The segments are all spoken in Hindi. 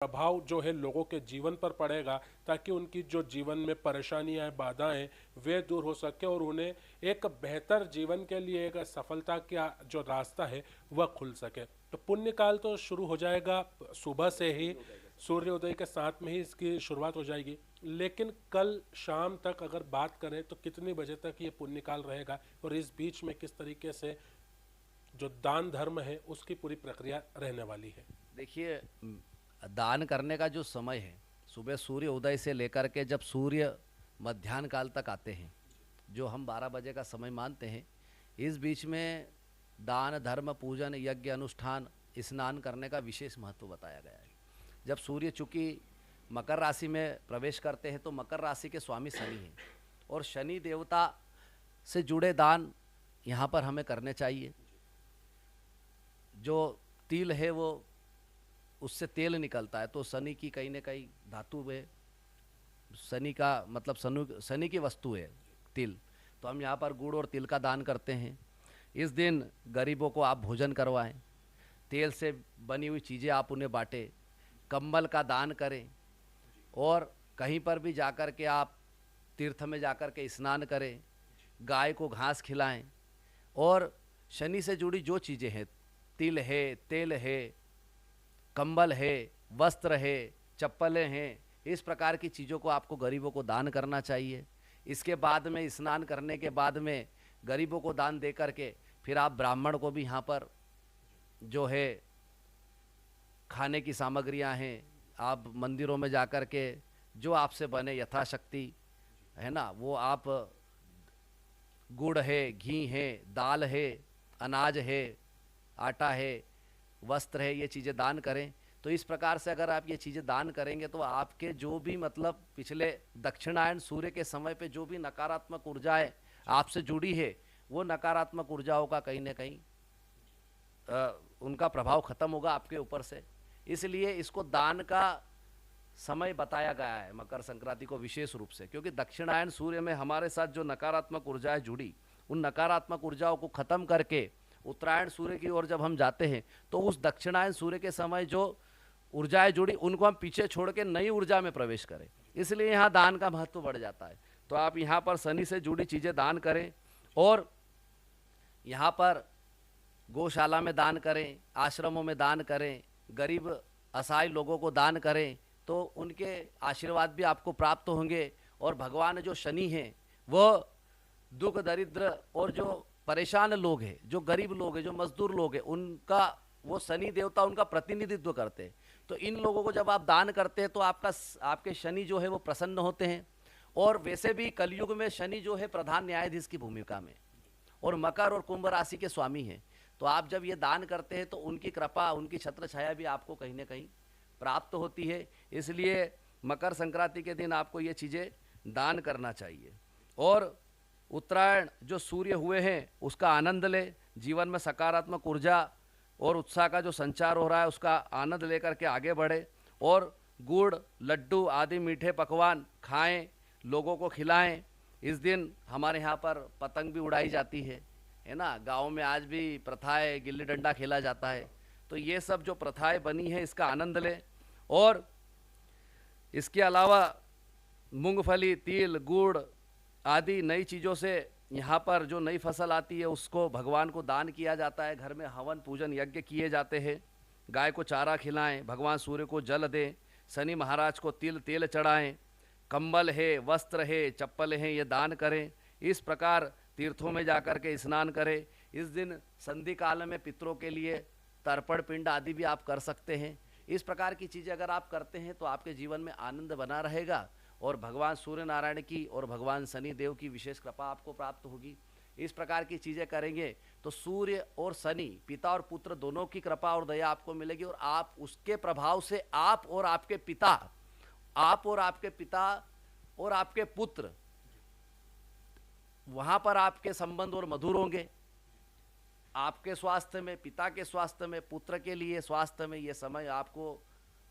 प्रभाव जो है लोगों के जीवन पर पड़ेगा, ताकि उनकी जो जीवन में परेशानियां हैं, बाधाएं वे दूर हो सके और उन्हें एक बेहतर जीवन के लिए एक सफलता का जो रास्ता है वह खुल सके। तो पुण्यकाल तो शुरू हो जाएगा सुबह से ही, सूर्योदय के साथ में ही इसकी शुरुआत हो जाएगी। लेकिन कल शाम तक अगर बात करें तो कितनी बजे तक ये पुण्यकाल रहेगा, और इस बीच में किस तरीके से जो दान धर्म है उसकी पूरी प्रक्रिया रहने वाली है? देखिए, दान करने का जो समय है, सुबह सूर्य उदय से लेकर के जब सूर्य मध्याह्न काल तक आते हैं, जो हम 12 बजे का समय मानते हैं, इस बीच में दान धर्म पूजन यज्ञ अनुष्ठान स्नान करने का विशेष महत्व बताया गया है। जब सूर्य चूँकि मकर राशि में प्रवेश करते हैं तो मकर राशि के स्वामी शनि हैं, और शनि देवता से जुड़े दान यहाँ पर हमें करने चाहिए। जो तिल है वो उससे तेल निकलता है, तो शनि की कहीं ना कहीं धातु है, शनि का मतलब शनि की वस्तु है तिल, तो हम यहाँ पर गुड़ और तिल का दान करते हैं। इस दिन गरीबों को आप भोजन करवाएं, तेल से बनी हुई चीज़ें आप उन्हें बांटें, कंबल का दान करें, और कहीं पर भी जाकर के आप तीर्थ में जाकर के स्नान करें, गाय को घास खिलाएं, और शनि से जुड़ी जो चीज़ें हैं, तिल है, तेल है, कंबल है, वस्त्र है, चप्पलें हैं, इस प्रकार की चीज़ों को आपको गरीबों को दान करना चाहिए। इसके बाद में स्नान करने के बाद में गरीबों को दान दे करके फिर आप ब्राह्मण को भी यहाँ पर जो है खाने की सामग्रियाँ हैं, आप मंदिरों में जाकर के जो आपसे बने यथाशक्ति है ना, वो आप गुड़ है, घी है, दाल है, अनाज है, आटा है, वस्त्र है, ये चीज़ें दान करें। तो इस प्रकार से अगर आप ये चीज़ें दान करेंगे तो आपके जो भी मतलब पिछले दक्षिणायन सूर्य के समय पे जो भी नकारात्मक ऊर्जाएं आपसे जुड़ी है, वो नकारात्मक ऊर्जाओं का कहीं ना कहीं उनका प्रभाव खत्म होगा आपके ऊपर से। इसलिए इसको दान का समय बताया गया है मकर संक्रांति को विशेष रूप से, क्योंकि दक्षिणायन सूर्य में हमारे साथ जो नकारात्मक ऊर्जाएं जुड़ी, उन नकारात्मक ऊर्जाओं को खत्म करके उत्तरायण सूर्य की ओर जब हम जाते हैं तो उस दक्षिणायन सूर्य के समय जो ऊर्जाएं जुड़ी उनको हम पीछे छोड़ के नई ऊर्जा में प्रवेश करें, इसलिए यहाँ दान का महत्व बढ़ जाता है। तो आप यहाँ पर शनि से जुड़ी चीज़ें दान करें, और यहाँ पर गौशाला में दान करें, आश्रमों में दान करें, गरीब असहाय लोगों को दान करें, तो उनके आशीर्वाद भी आपको प्राप्त होंगे। और भगवान जो शनि हैं वो दुख दरिद्र और जो परेशान लोग हैं, जो गरीब लोग हैं, जो मजदूर लोग हैं, उनका वो शनि देवता उनका प्रतिनिधित्व करते हैं। तो इन लोगों को जब आप दान करते हैं तो आपके शनि जो है वो प्रसन्न होते हैं। और वैसे भी कलयुग में शनि जो है प्रधान न्यायाधीश की भूमिका में, और मकर और कुंभ राशि के स्वामी हैं। तो आप जब ये दान करते हैं तो उनकी कृपा, उनकी छत्र छाया भी आपको कहीं ना कहीं प्राप्त होती है। इसलिए मकर संक्रांति के दिन आपको ये चीज़ें दान करना चाहिए। और उत्तरायण जो सूर्य हुए हैं उसका आनंद ले, जीवन में सकारात्मक ऊर्जा और उत्साह का जो संचार हो रहा है उसका आनंद लेकर के आगे बढ़े, और गुड़ लड्डू आदि मीठे पकवान खाएं, लोगों को खिलाएं। इस दिन हमारे यहाँ पर पतंग भी उड़ाई जाती है ना, गाँव में आज भी प्रथाएं, गिल्ली डंडा खेला जाता है। तो ये सब जो प्रथाएं बनी है इसका आनंद लें। और इसके अलावा मूंगफली, तिल, गुड़ आदि नई चीज़ों से यहाँ पर जो नई फसल आती है उसको भगवान को दान किया जाता है। घर में हवन पूजन यज्ञ किए जाते हैं। गाय को चारा खिलाएं, भगवान सूर्य को जल दें, शनि महाराज को तिल तेल चढ़ाएं, कंबल है, वस्त्र है, चप्पल हैं, ये दान करें। इस प्रकार तीर्थों में जाकर के स्नान करें। इस दिन संधि काल में पितरों के लिए तर्पण पिंड आदि भी आप कर सकते हैं। इस प्रकार की चीज़ें अगर आप करते हैं तो आपके जीवन में आनंद बना रहेगा, और भगवान सूर्य नारायण की और भगवान शनि देव की विशेष कृपा आपको प्राप्त होगी। इस प्रकार की चीज़ें करेंगे तो सूर्य और शनि, पिता और पुत्र दोनों की कृपा और दया आपको मिलेगी, और आप उसके प्रभाव से आप और आपके पिता और आपके पुत्र, वहाँ पर आपके संबंध और मधुर होंगे। आपके स्वास्थ्य में, पिता के स्वास्थ्य में, पुत्र के लिए स्वास्थ्य में ये समय आपको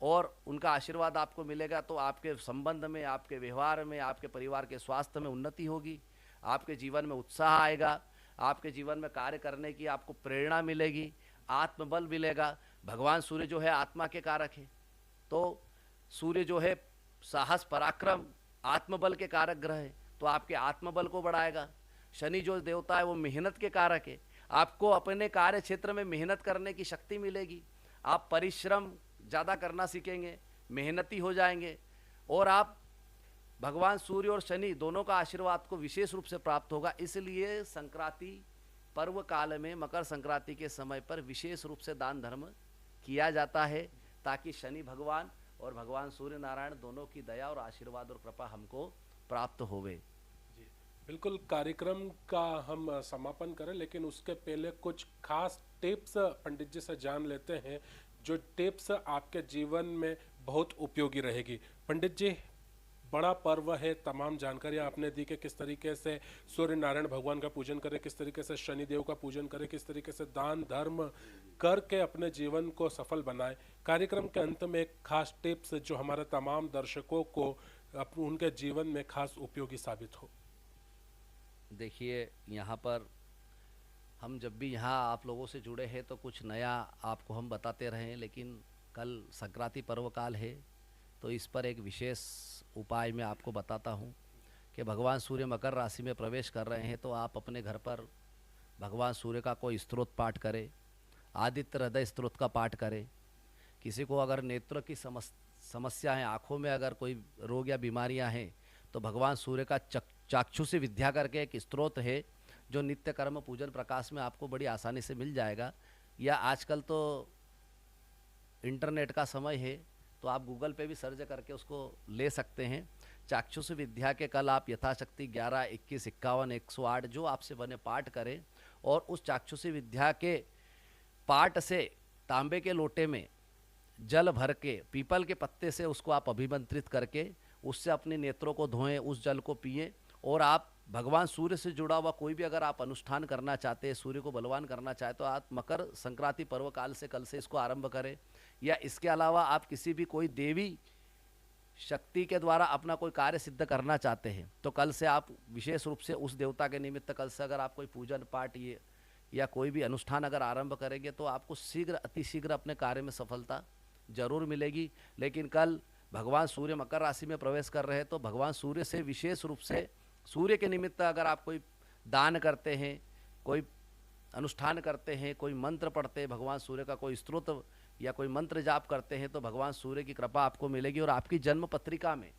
और उनका आशीर्वाद आपको मिलेगा। तो आपके संबंध में, आपके व्यवहार में, आपके परिवार के स्वास्थ्य में उन्नति होगी, आपके जीवन में उत्साह आएगा, आपके जीवन में कार्य करने की आपको प्रेरणा मिलेगी, आत्मबल मिलेगा। भगवान सूर्य जो है आत्मा के कारक है, तो सूर्य जो है साहस, पराक्रम, आत्मबल के कारक ग्रह है, तो आपके आत्मबल को बढ़ाएगा। शनि जो देवता है वो मेहनत के कारक है, आपको अपने कार्य क्षेत्र में मेहनत करने की शक्ति मिलेगी, आप परिश्रम ज़्यादा करना सीखेंगे, मेहनती हो जाएंगे, और आप भगवान सूर्य और शनि दोनों का आशीर्वाद को विशेष रूप से प्राप्त होगा। इसलिए संक्रांति पर्व काल में, मकर संक्रांति के समय पर विशेष रूप से दान धर्म किया जाता है, ताकि शनि भगवान और भगवान सूर्य नारायण दोनों की दया और आशीर्वाद और कृपा हमको प्राप्त होवे। जी, बिल्कुल। कार्यक्रम का हम समापन करें, लेकिन उसके पहले कुछ खास टिप्स पंडित जी से जान लेते हैं, जो टिप्स आपके जीवन में बहुत उपयोगी रहेगी। पंडित जी, बड़ा पर्व है, तमाम जानकारियाँ आपने दी कि किस तरीके से सूर्य नारायण भगवान का पूजन करें, किस तरीके से शनिदेव का पूजन करें, किस तरीके से दान धर्म करके अपने जीवन को सफल बनाएं। कार्यक्रम के अंत में एक खास टिप्स जो हमारे तमाम दर्शकों को उनके जीवन में खास उपयोगी साबित हो। देखिए, यहाँ पर हम जब भी यहाँ आप लोगों से जुड़े हैं तो कुछ नया आपको हम बताते रहे हैं, लेकिन कल संक्रांति पर्व काल है, तो इस पर एक विशेष उपाय मैं आपको बताता हूँ कि भगवान सूर्य मकर राशि में प्रवेश कर रहे हैं, तो आप अपने घर पर भगवान सूर्य का कोई स्तोत्र पाठ करें, आदित्य हृदय स्तोत्र का पाठ करें। किसी को अगर नेत्र की समस्या है, आँखों में अगर कोई रोग या बीमारियाँ हैं, तो भगवान सूर्य का चाक्षुषी विद्या करके एक स्तोत्र है, जो नित्य कर्म पूजन प्रकाश में आपको बड़ी आसानी से मिल जाएगा। या आजकल तो इंटरनेट का समय है, तो आप गूगल पे भी सर्च करके उसको ले सकते हैं। चाक्षुषी विद्या के कल आप यथाशक्ति 11, 21, 51, 108 जो आपसे बने पाठ करें, और उस चाक्षुषी विद्या के पाठ से तांबे के लोटे में जल भर के पीपल के पत्ते से उसको आप अभिमंत्रित करके उससे अपने नेत्रों को धोएं, उस जल को पिएं। और आप भगवान सूर्य से जुड़ा हुआ कोई भी अगर आप अनुष्ठान करना चाहते हैं, सूर्य को बलवान करना चाहते, तो आप मकर संक्रांति पर्व काल से कल से इसको आरंभ करें। या इसके अलावा आप किसी भी कोई देवी शक्ति के द्वारा अपना कोई कार्य सिद्ध करना चाहते हैं, तो कल से आप विशेष रूप से उस देवता के निमित्त कल से अगर आप कोई पूजन पाठ ये या कोई भी अनुष्ठान अगर आरंभ करेंगे, तो आपको शीघ्र अतिशीघ्र अपने कार्य में सफलता जरूर मिलेगी। लेकिन कल भगवान सूर्य मकर राशि में प्रवेश कर रहे हैं, तो भगवान सूर्य से विशेष रूप से सूर्य के निमित्त अगर आप कोई दान करते हैं, कोई अनुष्ठान करते हैं, कोई मंत्र पढ़ते हैं, भगवान सूर्य का कोई स्तोत्र या कोई मंत्र जाप करते हैं, तो भगवान सूर्य की कृपा आपको मिलेगी। और आपकी जन्म पत्रिका में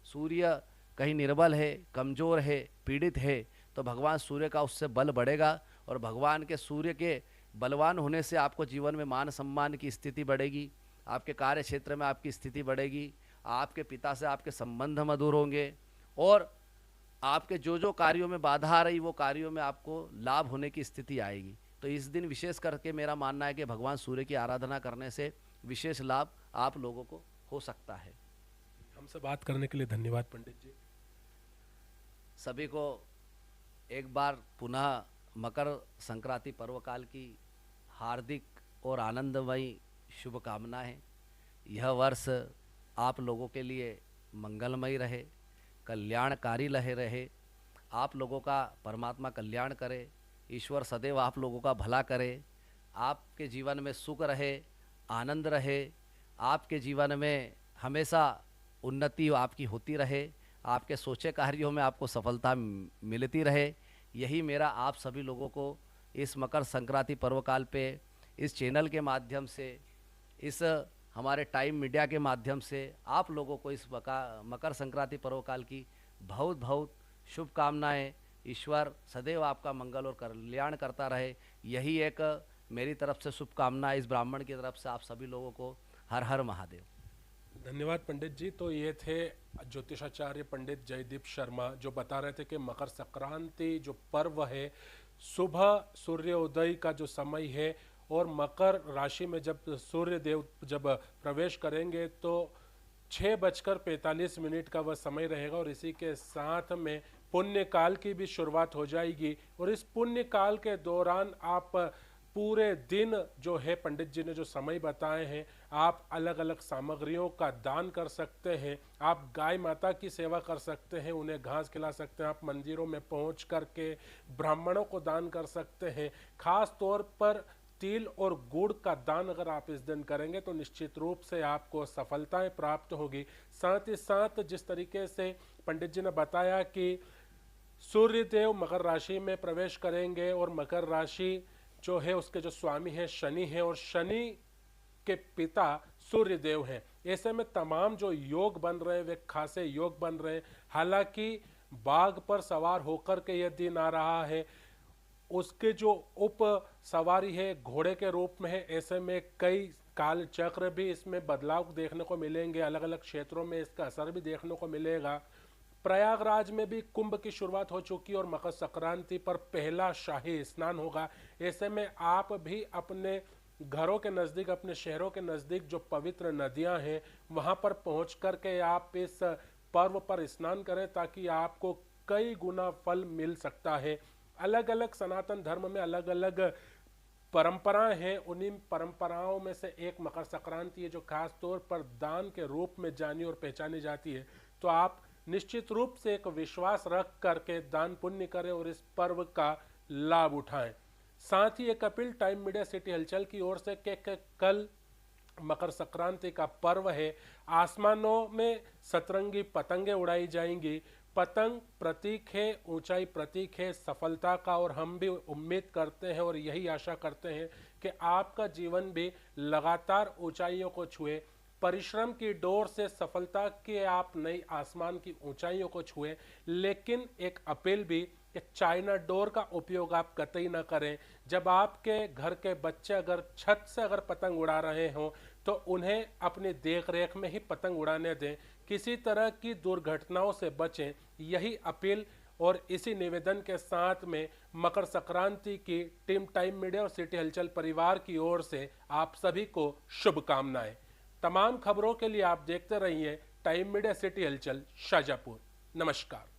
सूर्य कहीं निर्बल है, कमज़ोर है, पीड़ित है, तो भगवान सूर्य का उससे बल बढ़ेगा, और भगवान के सूर्य के बलवान होने से आपको जीवन में मान सम्मान की स्थिति बढ़ेगी, आपके कार्य क्षेत्र में आपकी स्थिति बढ़ेगी, आपके पिता से आपके संबंध मधुर होंगे, और आपके जो जो कार्यों में बाधा आ रही वो कार्यों में आपको लाभ होने की स्थिति आएगी। तो इस दिन विशेष करके मेरा मानना है कि भगवान सूर्य की आराधना करने से विशेष लाभ आप लोगों को हो सकता है। हमसे बात करने के लिए धन्यवाद पंडित जी। सभी को एक बार पुनः मकर संक्रांति पर्व काल की हार्दिक और आनंदमयी शुभकामनाएं। यह वर्ष आप लोगों के लिए मंगलमय रहे, कल्याणकारी रहे। आप लोगों का परमात्मा कल्याण करे, ईश्वर सदैव आप लोगों का भला करे, आपके जीवन में सुख रहे, आनंद रहे, आपके जीवन में हमेशा उन्नति आपकी होती रहे, आपके सोचे कार्यों में आपको सफलता मिलती रहे। यही मेरा आप सभी लोगों को इस मकर संक्रांति पर्व काल पे इस चैनल के माध्यम से, इस हमारे टाइम मीडिया के माध्यम से आप लोगों को इस मकर संक्रांति पर्व काल की बहुत बहुत शुभकामनाएं। ईश्वर सदैव आपका मंगल और कल्याण करता रहे, यही एक मेरी तरफ से शुभकामना इस ब्राह्मण की तरफ से आप सभी लोगों को। हर हर महादेव। धन्यवाद पंडित जी। तो ये थे ज्योतिषाचार्य पंडित जयदीप शर्मा, जो बता रहे थे कि मकर संक्रांति जो पर्व है, सुबह सूर्योदय का जो समय है, और मकर राशि में जब सूर्य देव जब प्रवेश करेंगे तो 6:45 का वह समय रहेगा, और इसी के साथ में पुण्य काल की भी शुरुआत हो जाएगी। और इस पुण्य काल के दौरान आप पूरे दिन जो है पंडित जी ने जो समय बताए हैं, आप अलग अलग सामग्रियों का दान कर सकते हैं, आप गाय माता की सेवा कर सकते हैं, उन्हें घास खिला सकते हैं, आप मंदिरों में पहुंच करके ब्राह्मणों को दान कर सकते हैं। खास तौर पर तिल और गुड़ का दान अगर आप इस दिन करेंगे तो निश्चित रूप से आपको सफलताएं प्राप्त होगी। साथ ही साथ जिस तरीके से पंडित जी ने बताया कि सूर्य देव मकर राशि में प्रवेश करेंगे और मकर राशि जो है उसके जो स्वामी है शनि है और शनि के पिता सूर्य देव हैं। ऐसे में तमाम जो योग बन रहे हैं वे खासे योग बन रहे हैं। हालांकि बाघ पर सवार होकर के यह दिन आ रहा है, उसके जो उप सवारी है घोड़े के रूप में है। ऐसे में कई काल चक्र भी इसमें बदलाव देखने को मिलेंगे, अलग अलग क्षेत्रों में इसका असर भी देखने को मिलेगा। प्रयागराज में भी कुंभ की शुरुआत हो चुकी और मकर संक्रांति पर पहला शाही स्नान होगा। ऐसे में आप भी अपने घरों के नज़दीक, अपने शहरों के नज़दीक जो पवित्र नदियां हैं वहां पर पहुंच करके आप इस पर्व पर स्नान करें ताकि आपको कई गुना फल मिल सकता है। अलग अलग सनातन धर्म में अलग अलग परंपराएं हैं, उन्हीं परंपराओं में से एक मकर संक्रांति है जो खास तौर पर दान के रूप में जानी और पहचानी जाती है। तो आप निश्चित रूप से एक विश्वास रख करके दान पुण्य करें और इस पर्व का लाभ उठाएं। साथ ही एक अपील टाइम मीडिया सिटी हलचल की ओर से कि कल मकर संक्रांति का पर्व है, आसमानों में सतरंगी पतंगे उड़ाई जाएंगी। पतंग प्रतीक है, ऊंचाई प्रतीक है सफलता का, और हम भी उम्मीद करते हैं और यही आशा करते हैं कि आपका जीवन भी लगातार ऊंचाइयों को छुए, परिश्रम की डोर से सफलता के आप नई आसमान की ऊंचाइयों को छुए। लेकिन एक अपील भी कि चाइना डोर का उपयोग आप कतई ना करें। जब आपके घर के बच्चे अगर छत से अगर पतंग उड़ा रहे हों तो उन्हें अपनी देख रेख में ही पतंग उड़ाने दें, किसी तरह की दुर्घटनाओं से बचें। यही अपील और इसी निवेदन के साथ में मकर संक्रांति की टीम टाइम मीडिया और सिटी हलचल परिवार की ओर से आप सभी को शुभकामनाएं। तमाम खबरों के लिए आप देखते रहिए टाइम मीडिया सिटी हलचल शाजापुर। नमस्कार।